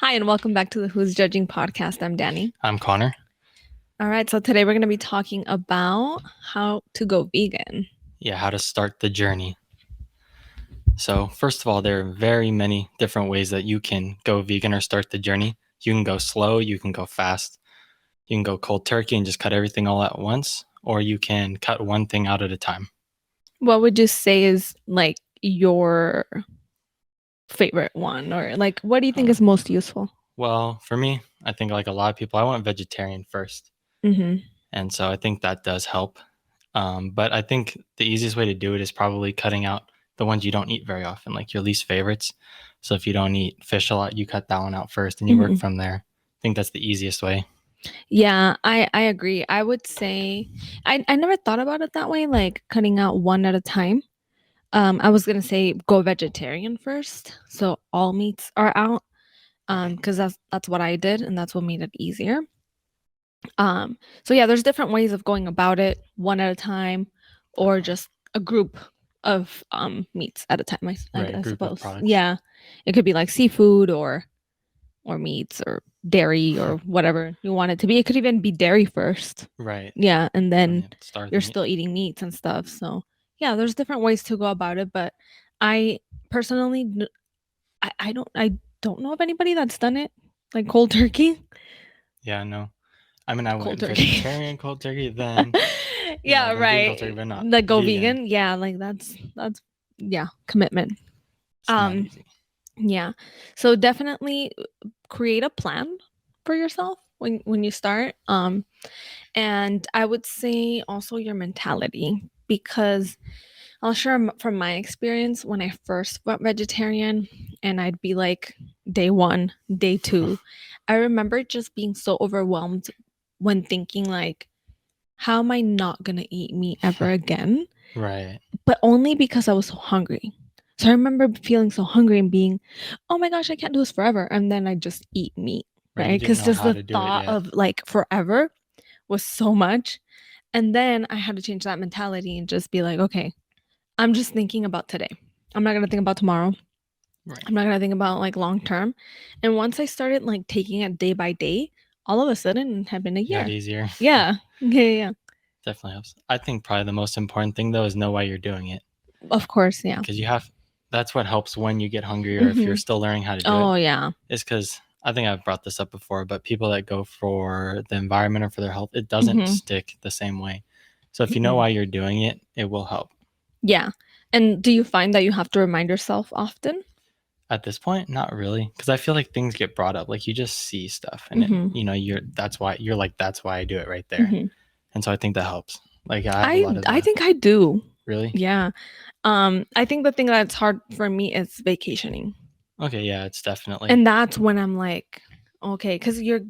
Hi, and welcome back to the Who's Judging podcast. I'm Dani. I'm Connor. All right, so today we're going to be talking about how to go vegan. Yeah, how to start the journey. So, first of all, there are very many different ways that you can go vegan or start the journey. You can go slow, you can go fast, you can go cold turkey and just cut everything all at once, or you can cut one thing out at a time. What would you say is like your favorite one, or like what do you think is most useful? Well, for me, I think like a lot of people, I went vegetarian first. Mm-hmm. And so I think that does help. But I think the easiest way to do it is probably cutting out the ones you don't eat very often, like your least favorites. So if you don't eat fish a lot, you cut that one out first and you work from there. I think that's the easiest way. Yeah, I agree. I would say I never thought about it that way, like cutting out one at a time. I was gonna say go vegetarian first, so all meats are out. Because that's what I did, and that's what made it easier. So yeah, there's different ways of going about it, one at a time, or just a group of meats at a time. I Group of suppose. products. Yeah, it could be like seafood or meats or dairy or whatever you want it to be. It could even be dairy first. Right. Yeah, and then you're meat. still eating meats and stuff. So yeah, there's different ways to go about it. But I personally, I don't know of anybody that's done it like cold turkey. Yeah, no. I mean, I went turkey. vegetarian cold turkey, then yeah, then right. cold turkey, but not like go vegan. Yeah, like that's yeah, commitment. It's not easy. Yeah. So definitely create a plan for yourself when you start. And I would say also your mentality, because I'll share from my experience when I first went vegetarian and I'd be like day 1, day 2. I remember just being so overwhelmed when thinking like, how am I not going to eat meat ever again? Right. But only because I was so hungry. So I remember feeling so hungry and being, oh my gosh, I can't do this forever. And then I just eat meat, right? Because just the thought of like forever was so much. And then I had to change that mentality and just be like, okay, I'm just thinking about today. I'm not going to think about tomorrow. Right. I'm not going to think about like long term. And once I started like taking it day by day, all of a sudden it had been a year. Got easier. Yeah. Yeah. Definitely helps. I think probably the most important thing though is know why you're doing it. Of course, yeah. Because that's what helps when you get hungry or if you're still learning how to do it. Oh, yeah. It's because I think I've brought this up before, but people that go for the environment or for their health, it doesn't stick the same way. So if you know why you're doing it, it will help. Yeah. And do you find that you have to remind yourself often? At this point, not really, because I feel like things get brought up. Like you just see stuff, and that's why I do it right there. And so I think that helps. Like I think I do. Really? Yeah. I think the thing that's hard for me is vacationing. Okay, yeah, it's definitely. And that's when I'm like, okay, because you're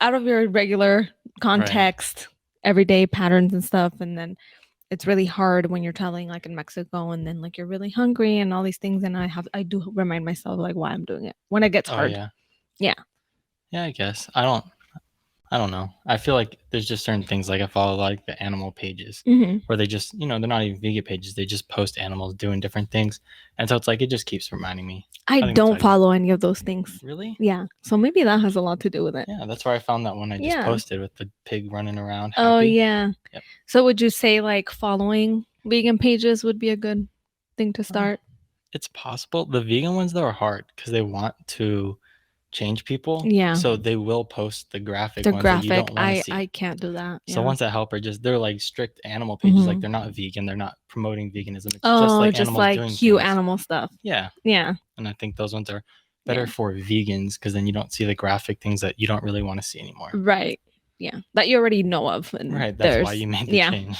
out of your regular context, everyday patterns and stuff, and then it's really hard when you're traveling like in Mexico and then like you're really hungry and all these things, and I do remind myself like why I'm doing it when it gets hard. Yeah, I guess I don't know. I feel like there's just certain things, like I follow like the animal pages where they just, they're not even vegan pages. They just post animals doing different things. And so it's like, it just keeps reminding me. I don't follow any of those things. Really? Yeah. So maybe that has a lot to do with it. Yeah, that's where I found that one I just posted with the pig running around happy. Oh, yeah. Yep. So would you say like following vegan pages would be a good thing to start? It's possible. The vegan ones though are hard because they want to change people. Yeah. So they will post the graphic ones that you don't want to see. I can't do that. So ones that help are they're like strict animal pages. Like they're not vegan. They're not promoting veganism. It's just like animals doing things. Animal stuff. Yeah. Yeah. And I think those ones are better for vegans because then you don't see the graphic things that you don't really want to see anymore. Right. Yeah. That you already know of. And right. That's why you made the change.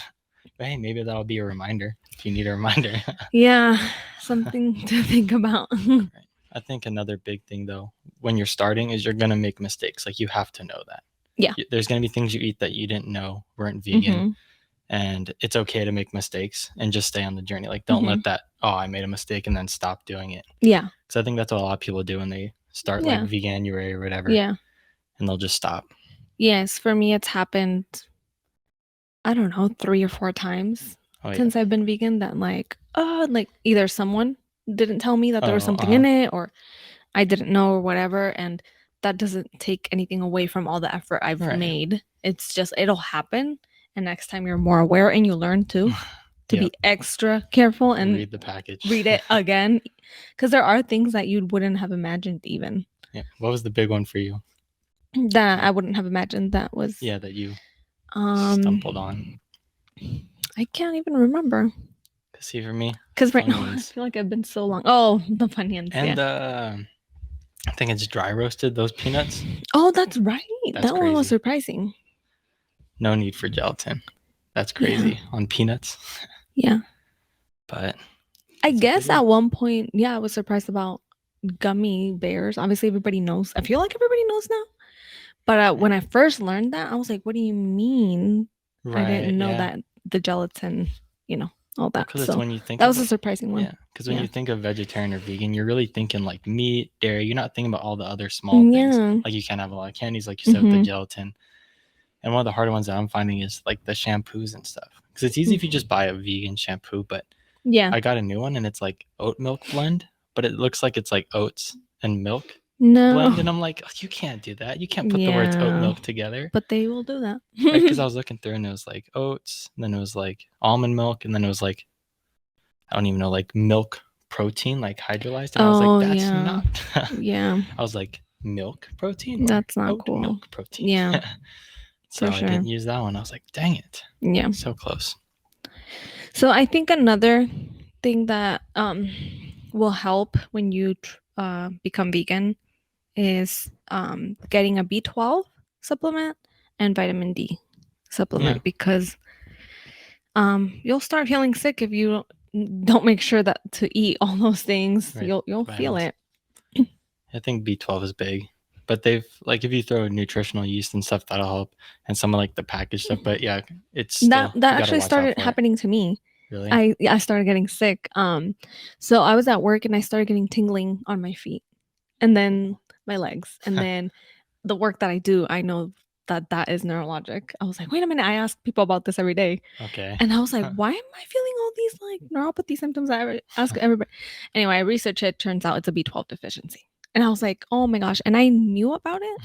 But hey, maybe that'll be a reminder if you need a reminder. Yeah. Something to think about. Right. I think another big thing though, when you're starting, is you're going to make mistakes. Like you have to know that. Yeah. There's going to be things you eat that you didn't know weren't vegan. And it's okay to make mistakes and just stay on the journey. Like don't let that, I made a mistake and then stop doing it. Yeah. Because I think that's what a lot of people do when they start like Veganuary or whatever. Yeah. And they'll just stop. Yes. For me, it's happened, I don't know, 3 or 4 times since I've been vegan that like either someone didn't tell me that there was something in it, or I didn't know or whatever, and that doesn't take anything away from all the effort I've Right. made. It's just it'll happen, and next time you're more aware and you learn too to Yep. be extra careful and Read the package. read it again, because there are things that you wouldn't have imagined even Yeah. What was the big one for you? that I wouldn't have imagined that was Yeah, that you stumbled on. I can't even remember. See, for me, Because right now I Funyuns. feel like I've been so long. Oh, the Funyuns, And yeah. I think it's dry roasted, those peanuts. Oh, that's right. That's that one was crazy. surprising. No need for gelatin. That's crazy Yeah. on peanuts. Yeah. But I that's a guess big one. at one point, yeah, I was surprised about gummy bears. Obviously, everybody knows. I feel like everybody knows now. But when I first learned that, I was like, what do you mean? I Right. didn't know Yeah. that the gelatin, all that. Because it's So when you think that of was a surprising one. yeah. Because when you think of vegetarian or vegan, you're really thinking like meat, dairy. You're not thinking about all the other small things. Yeah. Like you can't have a lot of candies, like you said with the Mhm. gelatin. And one of the harder ones that I'm finding is like the shampoos and stuff. Because it's easy if you just buy a vegan shampoo, but Yeah. I got a new one and it's like oat milk blend, but it looks like it's like oats and milk No. blend. And I'm like, oh, you can't do that. You can't put the words oat Yeah. milk together. But they will do that. Right? Because I was looking through and it was like oats, and then it was like almond milk, and then it was like, I don't even know, like milk protein, like hydrolyzed. And I was Oh, like, that's yeah. not. Yeah. I was like, milk protein or That's not oat cool. milk protein. Yeah. So For I sure. didn't use that one. I was like, dang it. Yeah. So close. So I think another thing that will help when you become vegan is getting a B12 supplement and vitamin D supplement, Yeah. because you'll start feeling sick if you don't make sure that to eat all those things. Right. You'll feel Vitamins. it. I think B12 is big, but they've like if you throw nutritional yeast and stuff, that'll help, and some of like the packaged stuff. But yeah, it's still That you gotta actually watch out started for it. happening to me. Really? I started getting sick. So I was at work and I started getting tingling on my feet, and then my legs, and then the work that I do, I know that is neurologic. I was like, wait a minute. I ask people about this every day, Okay. and I was like, why am I feeling all these like neuropathy symptoms? I ask everybody. Anyway, I researched it. Turns out it's a B12 deficiency, and I was like, oh my gosh. And I knew about it,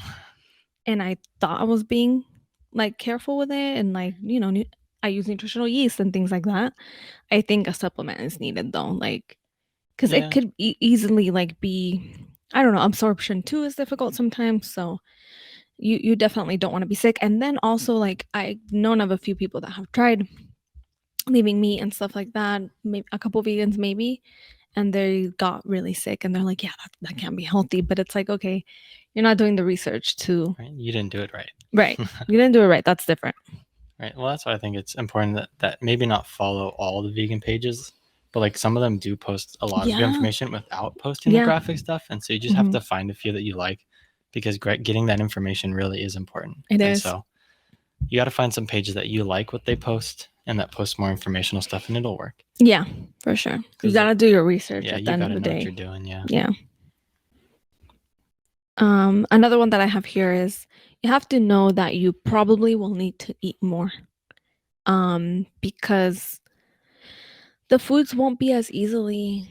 and I thought I was being like careful with it, and like I use nutritional yeast and things like that. I think a supplement is needed though, like because Yeah. it could easily like be, I don't know, absorption too is difficult sometimes. So you definitely don't want to be sick. And then also like I've known of a few people that have tried leaving meat and stuff like that, maybe a couple vegans maybe, and they got really sick and they're like, yeah, that can't be healthy. But it's like, okay, you're not doing the research to Right. You didn't do it right. right. You didn't do it right. That's different. Right. Well, that's why I think it's important that maybe not follow all the vegan pages, but like some of them do post a lot of good information without posting the graphic stuff, and so you just have to find a few that you like, because getting that information really is important. It and is. So you got to find some pages that you like what they post and that post more informational stuff, and it'll work. Yeah, for sure. You got to do your research at the end of the day. What you're doing. Yeah. Yeah. Another one that I have here is you have to know that you probably will need to eat more. Because the foods won't be as easily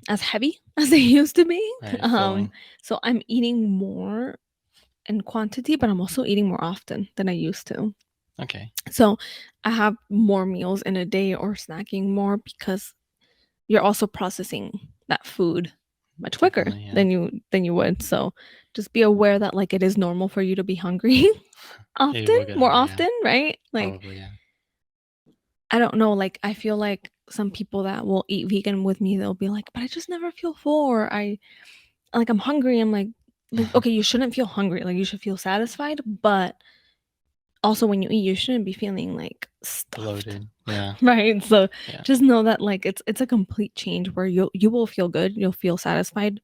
as heavy as they used to be. Right, so I'm eating more in quantity, but I'm also eating more often than I used to. Okay. So I have more meals in a day or snacking more, because you're also processing that food much quicker than you would. So just be aware that like it is normal for you to be hungry often, right? Like probably, yeah. I don't know, like I feel like some people that will eat vegan with me, they'll be like, but I just never feel full, or I'm hungry. I'm like okay, you shouldn't feel hungry, like you should feel satisfied, but also when you eat, you shouldn't be feeling like stuffed. Bloated. Yeah. Right. So just know that like it's a complete change where you will feel good, you'll feel satisfied,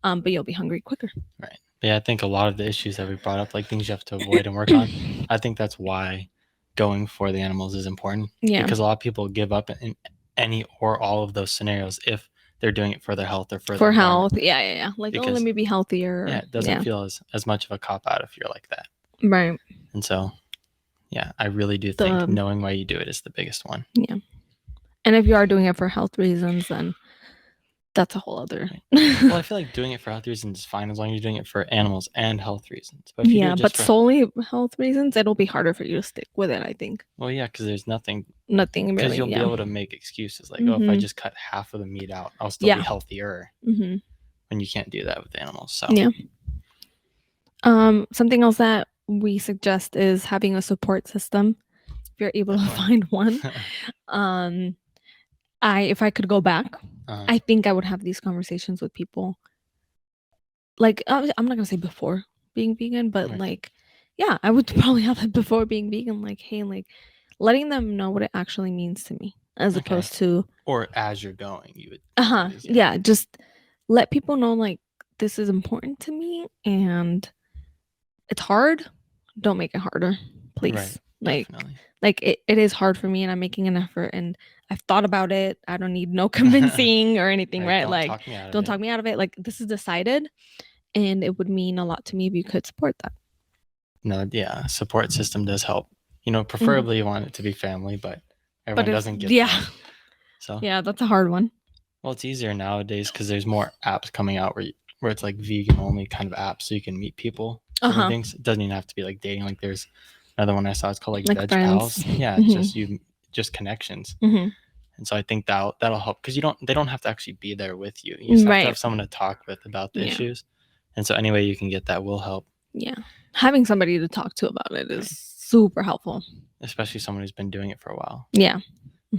but you'll be hungry quicker. Right. Yeah, I think a lot of the issues that we brought up, like things you have to avoid and work on, I think that's why going for the animals is important. Yeah. Because a lot of people give up in any or all of those scenarios if they're doing it for their health or for health. Yeah. Like, because, let me be healthier. Yeah, it doesn't feel as much of a cop out if you're like that. Right. And so, yeah, I really do think knowing why you do it is the biggest one. Yeah. And if you are doing it for health reasons, then that's a whole other. Well, I feel like doing it for health reasons is fine as long as you're doing it for animals and health reasons. But if you do Yeah, it but just for, solely health reasons, it'll be harder for you to stick with it, I think. well, yeah, because there's nothing, Nothing because really, you'll be yeah. able to make excuses like, oh, if I Mm-hmm. just cut half of the meat out, I'll still be Yeah. healthier. Mm-hmm. When you can't do that with animals. So Yeah. Something else that we suggest is having a support system if you're able to definitely. find one. Um, if I could go back, I think I would have these conversations with people. Like, I'm not gonna say before being vegan, but Right. like, yeah, I would probably have it before being vegan. Like, hey, like, letting them know what it actually means to me, as Okay. opposed to, Or as you're going, you would. yeah, just let people know like this is important to me and it's hard. Don't make it harder, please. Right. Like, Definitely. it is hard for me and I'm making an effort and I've thought about it. I don't need no convincing or anything, right? Don't Like, talk me out of don't it. talk me out of it. Like, this is decided and it would mean a lot to me if you could support that. No, yeah, support system does help. You know, preferably you want it to be family, but everyone doesn't get that. So yeah, that's a hard one. well, it's easier nowadays because there's more apps coming out where it's like vegan only kind of apps, so you can meet people. Different things. It doesn't even have to be like dating. Like there's another one I saw. It's called like Veg Pals. Yeah, it's just just connections. And so I think that'll help because they don't have to actually be there with you. You just have to have someone to talk with about the issues. And so any way you can get that will help. Yeah. Having somebody to talk to about it is super helpful. Especially someone who's been doing it for a while. Yeah.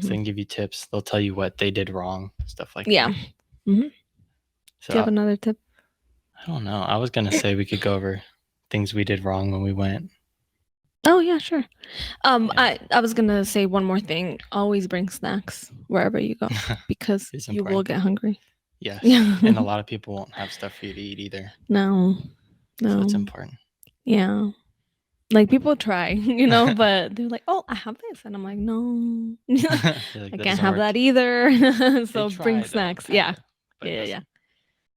So they can give you tips. They'll tell you what they did wrong, stuff like that. Yeah. So do you have another tip? I don't know. I was going to say we could go over things we did wrong when we went. Oh, yeah, sure. I was going to say one more thing. Always bring snacks wherever you go because you will get hungry. Yes. Yeah. And a lot of people won't have stuff for you to eat either. No. So it's important. Yeah. Like people try, you know, but they're like, "Oh, I have this," and I'm like, "No, like, I can't have that either." So bring snacks. Yeah.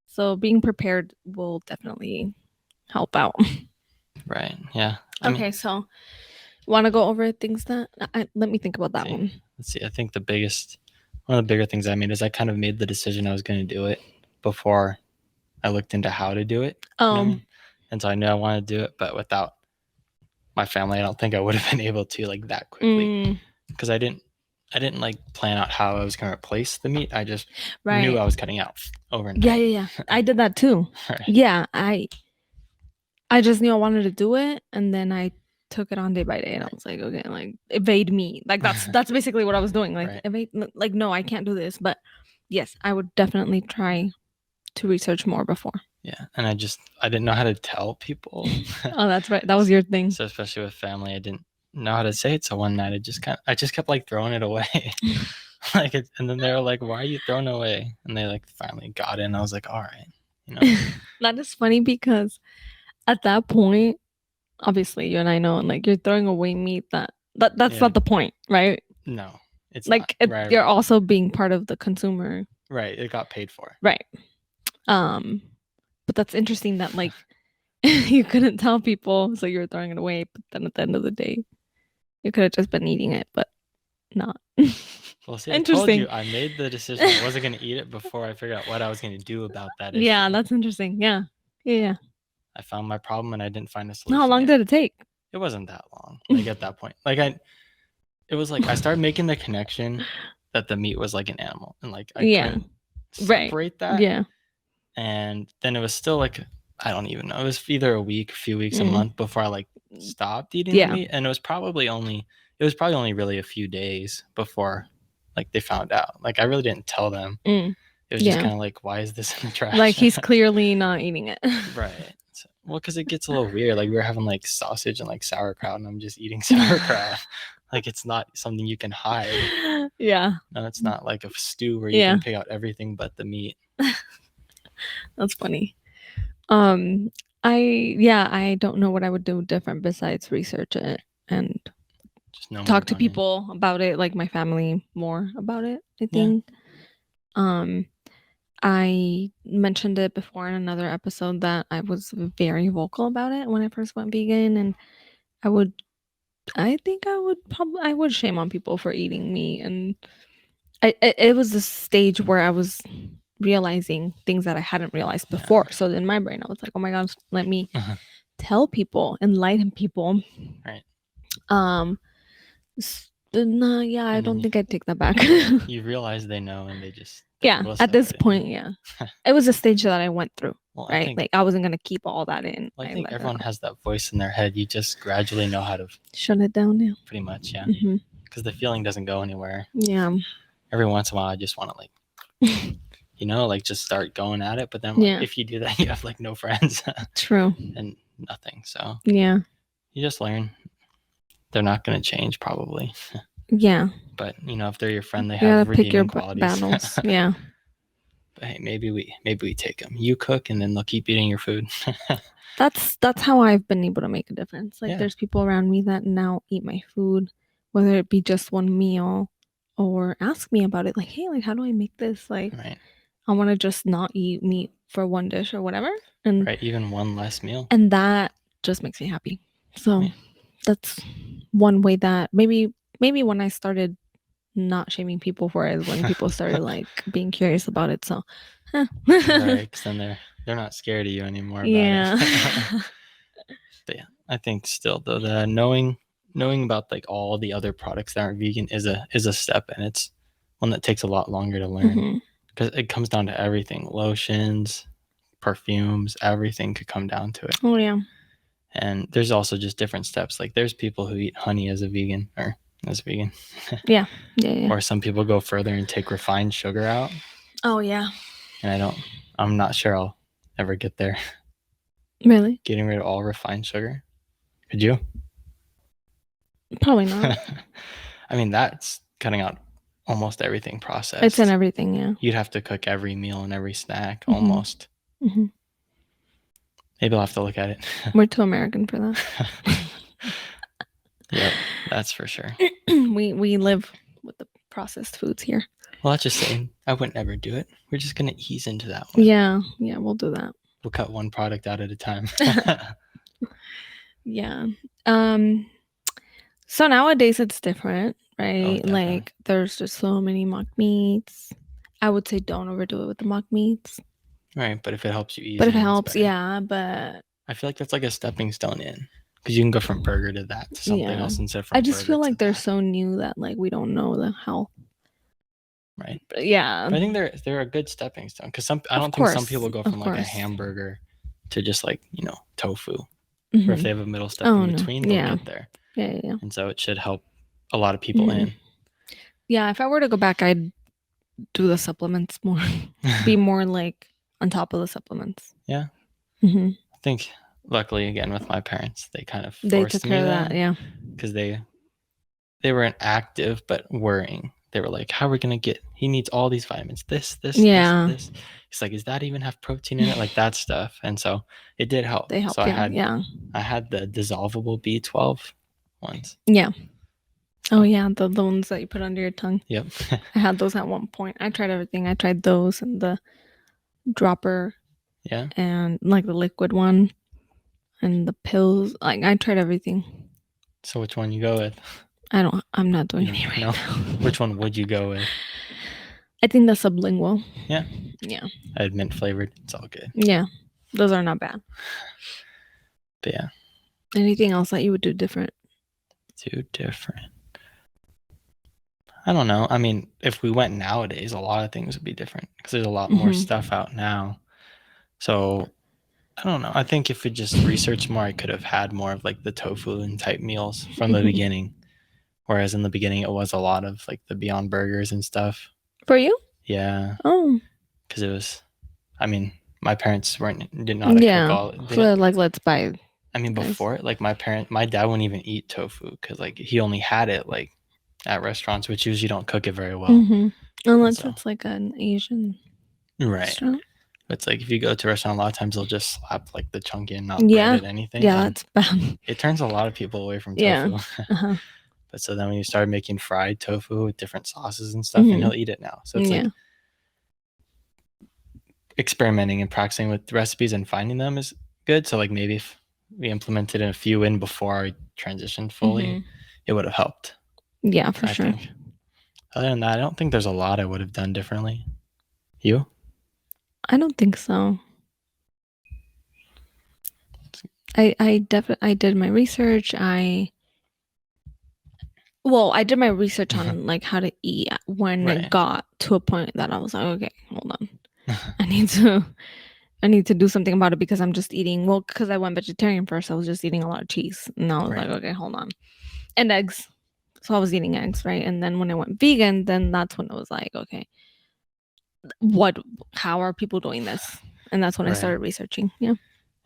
So being prepared will definitely help out. Right. Yeah. Okay. So, want to go over things that? Let me think about that one. Let's see. I think one of the bigger things I made is I kind of made the decision I was going to do it before I looked into how to do it. You know what I mean? And so I knew I wanted to do it, but without my family, I don't think I would have been able to like that quickly because I didn't like plan out how I was going to replace the meat. I just knew I was cutting out overnight. Yeah. I did that too. Right. Yeah, I just knew I wanted to do it, and then I took it on day by day, and I was like, okay, like evade me. Like that's basically what I was doing. Like evade. Like no, I can't do this. But yes, I would definitely try to research more before. Yeah, and I didn't know how to tell people. Oh, that's right. That was your thing. So especially with family, I didn't know how to say it. So one night I just kept like throwing it away. And then they were like, "Why are you throwing it away?" And they like finally got it. And I was like, "All right, you know." That is funny because at that point, obviously you and I know, and like you're throwing away meat that's not the point, right? No, it's like not. You're also being part of the consumer. Right, it got paid for. Right. But that's interesting that like you couldn't tell people, so you were throwing it away. But then at the end of the day, you could have just been eating it, but not. Well, see, I told you I made the decision I wasn't going to eat it before I figured out what I was going to do about that issue. Yeah, that's interesting. Yeah. I found my problem and I didn't find a solution. How long did it take? It wasn't that long. Like at that point, it was like I started making the connection that the meat was like an animal, and like I couldn't separate that. Yeah. And then it was still like I don't even know. It was either a few weeks, a month before I like stopped eating the meat, and it was probably only really a few days before like they found out. Like I really didn't tell them. It was just kind of like, why is this in the trash? Like he's clearly not eating it. Right. So, well, because it gets a little weird. Like we were having like sausage and like sauerkraut, and I'm just eating sauerkraut. Like it's not something you can hide. Yeah. No, it's not like a stew where you can pick out everything but the meat. That's funny. I don't know what I would do different besides research it and just talk to people about it, like my family more about it, I think. I mentioned it before in another episode that I was very vocal about it when I first went vegan, and I would shame on people for eating meat, and it was a stage where I was realizing things that I hadn't realized before. So in my brain, I was like, oh my gosh, let me tell people, enlighten people. Right. No, yeah, I don't think I'd take that back. You realize they know and they just yeah, at this point, yeah. It was a stage that I went through, well, right? Like I wasn't gonna keep all that in. Well, I think everyone has that voice in their head. You just gradually know how to shut it down. Yeah, pretty much. Yeah, because the feeling doesn't go anywhere. Yeah. Every once in a while, I just want to like, like just start going at it. But then like, if you do that, you have like no friends. True. And nothing. So yeah, you just learn. They're not going to change probably. Yeah. But if they're your friend, they You have gotta pick your redeeming qualities. battles. Yeah. But hey, maybe we take them. You cook, and then they'll keep eating your food. That's how I've been able to make a difference. Like there's people around me that now eat my food, whether it be just one meal or ask me about it. Like, hey, like how do I make this? Like, I want to just not eat meat for one dish or whatever. And even one less meal. And that just makes me happy. So that's one way that maybe when I started not shaming people for it is when people started like being curious about it. So right, because then they're not scared of you anymore about it. But yeah, I think still though the knowing about like all the other products that aren't vegan is a step, and it's one that takes a lot longer to learn because it comes down to everything: lotions, perfumes, everything could come down to it. Oh yeah. And there's also just different steps. Like there's people who eat honey as a vegan. Yeah. Or some people go further and take refined sugar out. Oh yeah. And I'm not sure I'll ever get there. Really? Getting rid of all refined sugar. Could you? Probably not. I mean, that's cutting out almost everything processed. It's in everything, yeah. You'd have to cook every meal and every snack almost. Maybe I'll have to look at it. We're too American for that. Yep, that's for sure. we live with the processed foods here. Well, that's just saying I wouldn't ever do it. We're just going to ease into that one. Yeah, we'll do that. We'll cut one product out at a time. Yeah. So nowadays it's different, right? Like there's just so many mock meats. I would say don't overdo it with the mock meats. Right, but if it helps you ease. But if it helps, yeah, but I feel like that's like a stepping stone in. Because you can go from burger to that to something else instead of from I just feel like they're so new that like we don't know the health. Right. But yeah. But I think they're a good stepping stone because I don't think some people go from like a hamburger to just like tofu. Or if they have a middle step in between, they'll get there. Yeah. And so it should help a lot of people in. Yeah, if I were to go back, I'd do the supplements more. Be more like on top of the supplements. Yeah. I think luckily again with my parents, they kind of forced took care of that, yeah. Because they weren't active but worrying. They were like, how are we gonna get? He needs all these vitamins. This. He's like, does that even have protein in it? Like that stuff. And so it did help. They helped. So I had the dissolvable B12 ones. Yeah. Oh yeah, the ones that you put under your tongue. Yep. I had those at one point. I tried everything. I tried those and the dropper. Yeah. And like the liquid one, and the pills. Like I tried everything. So which one you go with? I'm not doing any right now. Which one would you go with? I think the sublingual. Yeah. Yeah. I had mint flavored. It's all good. Yeah. Those are not bad. But yeah. Anything else that you would do different? I don't know. I mean, if we went nowadays, a lot of things would be different because there's a lot more stuff out now. So I don't know. I think if we just researched more, I could have had more of like the tofu and type meals from the beginning. Whereas in the beginning, it was a lot of like the Beyond Burgers and stuff. For you? Yeah. Oh. Because it was, I mean, my parents did not cook all. So like, let's buy. I mean, before like my dad wouldn't even eat tofu because like he only had it like at restaurants, which usually don't cook it very well. Unless it's like an Asian restaurant. It's like if you go to a restaurant, a lot of times they'll just slap like the chunk in, not bread it anything. Yeah, that's bad. It turns a lot of people away from tofu. But so then when you started making fried tofu with different sauces and stuff, and he'll eat it now. So it's like experimenting and practicing with recipes and finding them is good. So like maybe if we implemented a few in before I transitioned fully, it would have helped. Yeah, for sure. Other than that, I don't think there's a lot I would have done differently. You? I don't think so. I did my research. I did my research on like how to eat when it Right. got to a point that I was like, okay, hold on. I need to I need to do something about it because I'm just eating, well, because I went vegetarian first, I was just eating a lot of cheese. And I was like, Right. okay, hold on. And eggs. So I was eating eggs, right? And then when I went vegan, then that's when it was like, okay, what how are people doing this? And that's when I Right. started researching. Yeah.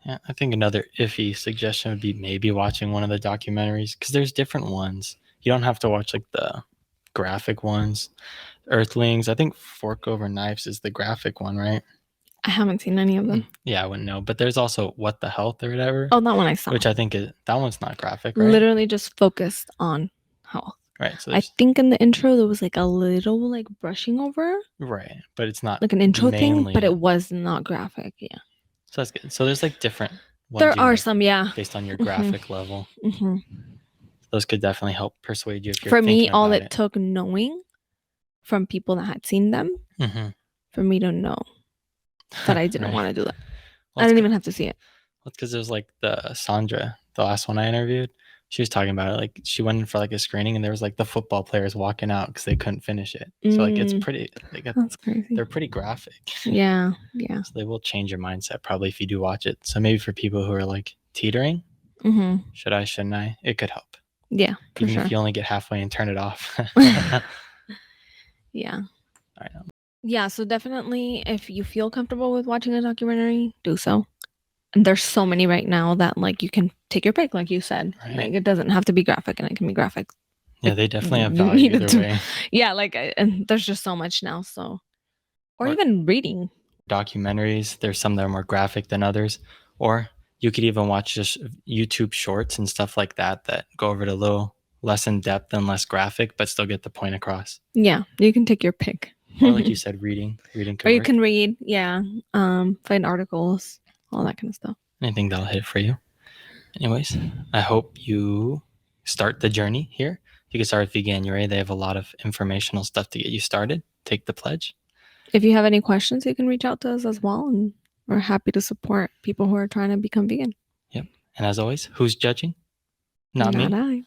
Yeah, I think another iffy suggestion would be maybe watching one of the documentaries because there's different ones. You don't have to watch like the graphic ones. Earthlings, I think Fork Over Knives is the graphic one, right? I haven't seen any of them. Yeah, I wouldn't know. But there's also What the Health or whatever, Oh, that one I saw. which I think is that one's not graphic, right? Literally just focused on health. Right. So I there's think in the intro there was like a little like brushing over, right, but it's not like an intro thing, but mainly. it was not graphic. Yeah. So that's good. So there's like different ones There you are like some, yeah. based on your Hmm. graphic level. Hmm. Those could definitely help persuade you if you're For me, thinking all about it it. took knowing from people that had seen them Mm-hmm. for me to know that I didn't Right. want to do that. Well, I didn't even have to see it. Well, because there's like the Sandra, the last one I interviewed. She was talking about it. Like she went in for like a screening, and there was like the football players walking out because they couldn't finish it. So like it's Mm, pretty. that's crazy. They're pretty graphic. Yeah, yeah. So they will change your mindset probably if you do watch it. So maybe for people who are like teetering, Hmm. should I, shouldn't I? It could help. Yeah, for Even if sure. you only get halfway and turn it off. All Yeah. right. Yeah, so definitely if you feel comfortable with watching a documentary, do so. And there's so many right now that like you can take your pick, like you said. Right. Like it doesn't have to be graphic and it can be graphic. Yeah, If they definitely have you value needed either to. way. Yeah, like and there's just so much now, so or Or even reading. documentaries. There's some that are more graphic than others. Or you could even watch just YouTube shorts and stuff like that that go over it a little less in depth and less graphic, but still get the point across. Yeah, you can take your pick. Or like you said, reading. Reading Or could you work. can read, yeah. Find articles, all that kind of stuff. Anything that'll hit for you. Anyways, I hope you start the journey here. You can start with Veganuary. They have a lot of informational stuff to get you started. Take the pledge. If you have any questions, you can reach out to us as well, and we're happy to support people who are trying to become vegan. Yep. And as always, who's judging? Not Not me. I.